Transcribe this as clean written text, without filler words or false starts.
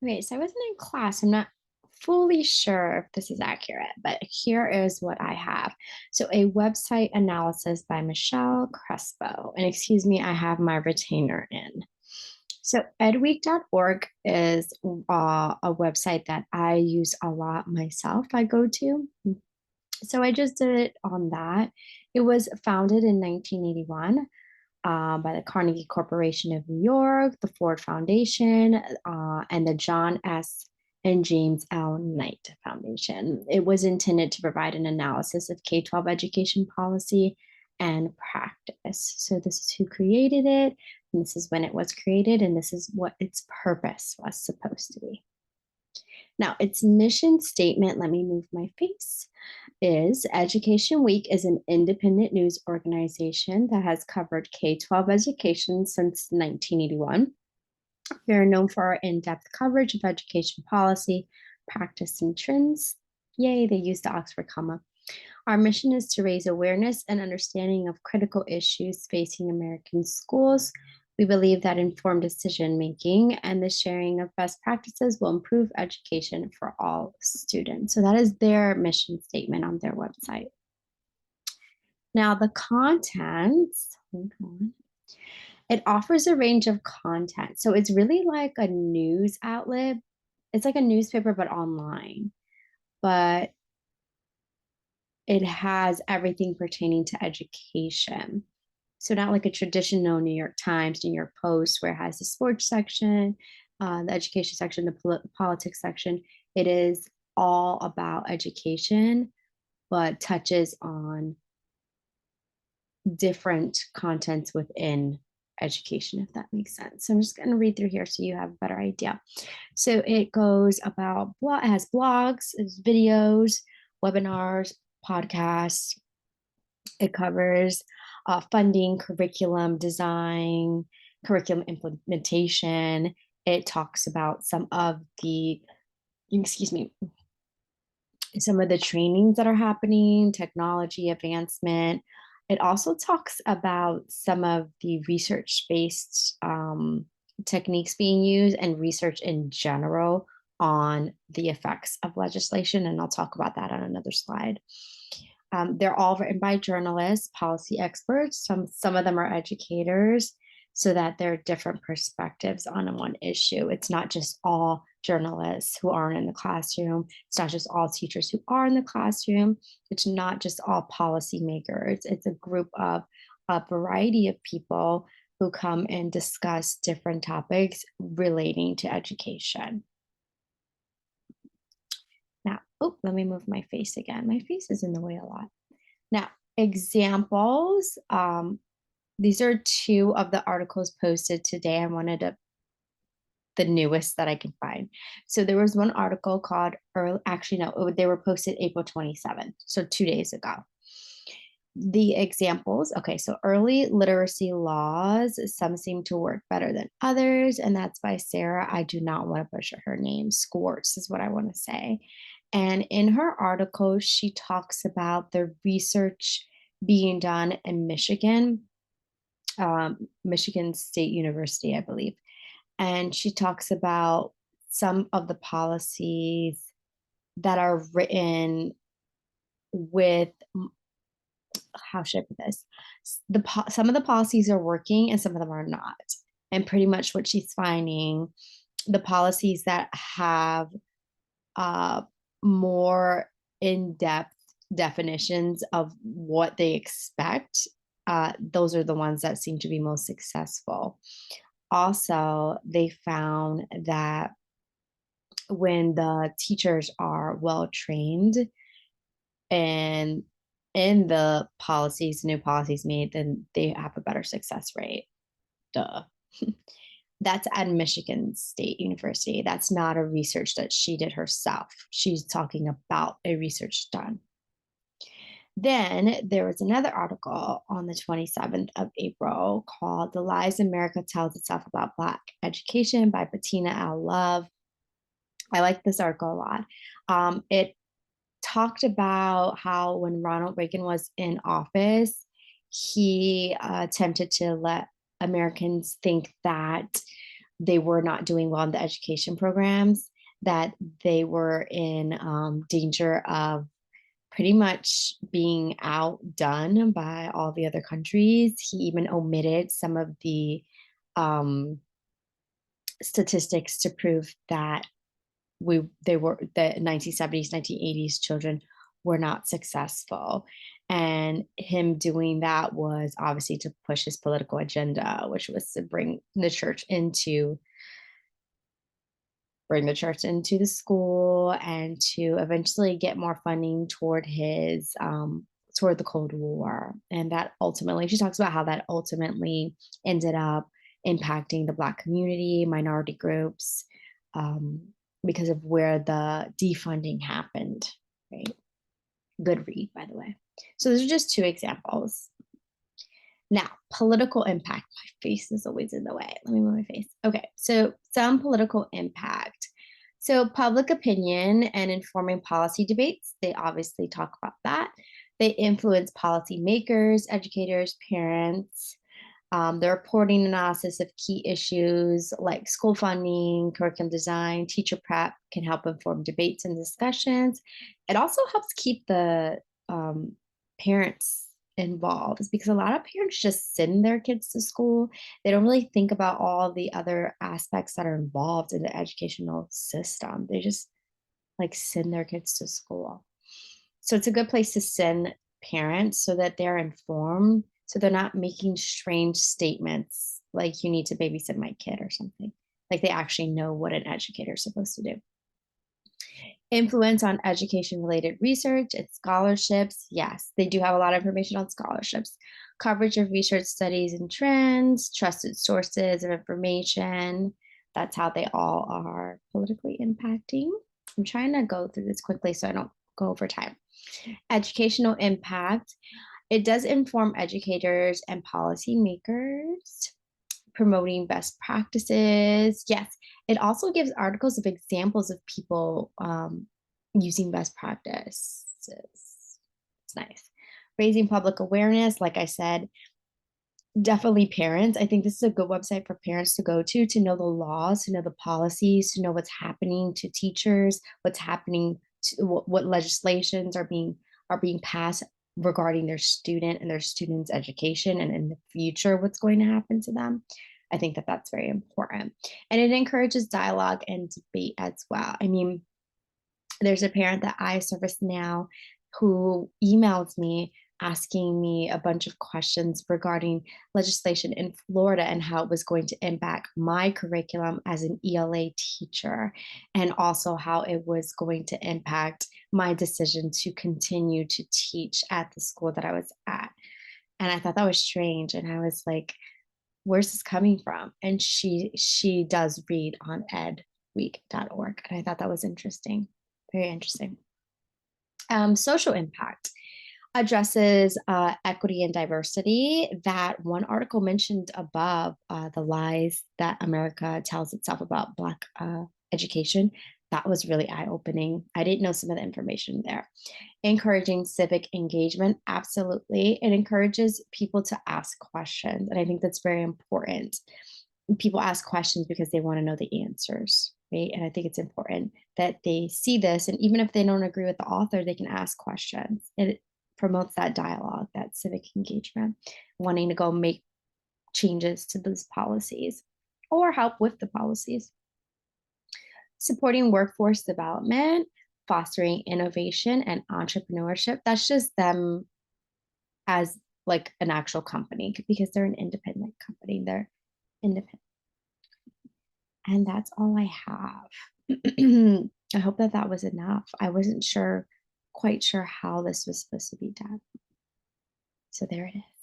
Okay, so I wasn't in class. I'm not fully sure if this is accurate, but here is what I have. So, a website analysis by Michelle Crespo. And excuse me, I have my retainer in. So, edweek.org is a website that I use a lot myself. I go to. So, I just did it on that. It was founded in 1981 by the Carnegie Corporation of New York, the Ford Foundation, and the John S. and James L. Knight Foundation. It was intended to provide an analysis of K 12 education policy and practice. So, this is who created it, and this is when it was created, and this is what its purpose was supposed to be. Now, its mission statement, let me move my face, is Education Week is an independent news organization that has covered K 12 education since 1981. They are known for our in depth coverage of education policy, practice, and trends. Yay, they used the Oxford comma. Our mission is to raise awareness and understanding of critical issues facing American schools. We believe that informed decision making and the sharing of best practices will improve education for all students. So, that is their mission statement on their website. Now, the contents, hold on. It offers a range of content. So, it's really like a news outlet. It's like a newspaper, but online. But it has everything pertaining to education. So not like a traditional New York Times, New York Post, where it has the sports section, the education section, the politics section. It is all about education, but touches on different contents within education, if that makes sense. So I'm just going to read through here so you have a better idea. So it goes about, it has blogs, it's videos, webinars, podcasts. It covers funding, curriculum design, curriculum implementation. It talks about excuse me, some of the trainings that are happening, technology advancement. It also talks about some of the research based techniques being used and research in general on the effects of legislation. And I'll talk about that on another slide. They're all written by journalists, policy experts. Some of them are educators, so that there are different perspectives on one issue. It's not just all journalists who aren't in the classroom. It's not just all teachers who are in the classroom. It's not just all policymakers. It's a group of a variety of people who come and discuss different topics relating to education. Now, oh, let me move my face again. My face is in the way a lot. Now, examples. These are two of the articles posted today. I wanted the newest that I can find. So there was one article called early, actually, no, they were posted April 27th, so 2 days ago. The examples, okay, so early literacy laws, some seem to work better than others, and that's by Sarah. I do not want to butcher her name. Swartz is what I want to say. And in her article, she talks about the research being done in Michigan, Michigan State University, I believe. And she talks about some of the policies that are written with, how should I put this? Some of the policies are working and some of them are not. And pretty much what she's finding, the policies that have uh, more in-depth definitions of what they expect, those are the ones that seem to be most successful. Also, they found that when the teachers are well trained and in the policies, new policies made, then they have a better success rate. Duh. That's at Michigan State University. That's not a research that she did herself. She's talking about a research done. Then there was another article on the 27th of April called The Lies America Tells Itself About Black Education by Bettina L. Love. I like this article a lot. It talked about how when Ronald Reagan was in office, he attempted to let Americans think that they were not doing well in the education programs, that they were in danger of pretty much being outdone by all the other countries. He even omitted some of the um, statistics to prove that the 1970s, 1980s children were not successful. And him doing that was obviously to push his political agenda, which was to bring the church into the school and to eventually get more funding toward the Cold War. And that ultimately, she talks about how that ultimately ended up impacting the Black community, minority groups, um, because of where the defunding happened. Right. Good read, by the way. So those are just two examples. Now, political impact. My face is always in the way. Let me move my face. Okay, so some political impact. So, public opinion and informing policy debates, they obviously talk about that. They influence policymakers, educators, parents. The reporting analysis of key issues like school funding, curriculum design, teacher prep can help inform debates and discussions. It also helps keep the parents involved, is because a lot of parents just send their kids to school. They don't really think about all the other aspects that are involved in the educational system. They just like send their kids to school. So it's a good place to send parents so that they're informed, so they're not making strange statements like you need to babysit my kid or something. Like they actually know what an educator is supposed to do. Influence on education related research and scholarships. Yes, they do have a lot of information on scholarships. Coverage of research studies and trends, trusted sources of information. That's how they all are politically impacting. I'm trying to go through this quickly so I don't go over time. Educational impact. It does inform educators and policymakers, promoting best practices. Yes, it also gives articles of examples of people using best practices. It's nice. Raising public awareness, like I said, definitely parents. I think this is a good website for parents to go to know the laws, to know the policies, to know what's happening to teachers, what's happening to what legislations are being passed regarding their student and their students' education, and in the future what's going to happen to them. I think that that's very important. And it encourages dialogue and debate as well. I mean, there's a parent that I service now who emailed me asking me a bunch of questions regarding legislation in Florida and how it was going to impact my curriculum as an ELA teacher, and also how it was going to impact my decision to continue to teach at the school that I was at. And I thought that was strange. And I was like, where's this coming from? And she does read on edweek.org. And I thought that was interesting. Very interesting. Social impact addresses equity and diversity. That one article mentioned above, the lies that America tells itself about Black education. That was really eye-opening. I didn't know some of the information there. Encouraging civic engagement. Absolutely. It encourages people to ask questions. And I think that's very important. People ask questions because they want to know the answers, right? And I think it's important that they see this. And even if they don't agree with the author, they can ask questions. It promotes that dialogue, that civic engagement, wanting to go make changes to those policies or help with the policies. Supporting workforce development, fostering innovation and entrepreneurship. That's just them as like an actual company, because they're an independent company. They're independent. And that's all I have. I hope that that was enough. I wasn't quite sure how this was supposed to be done. So there it is.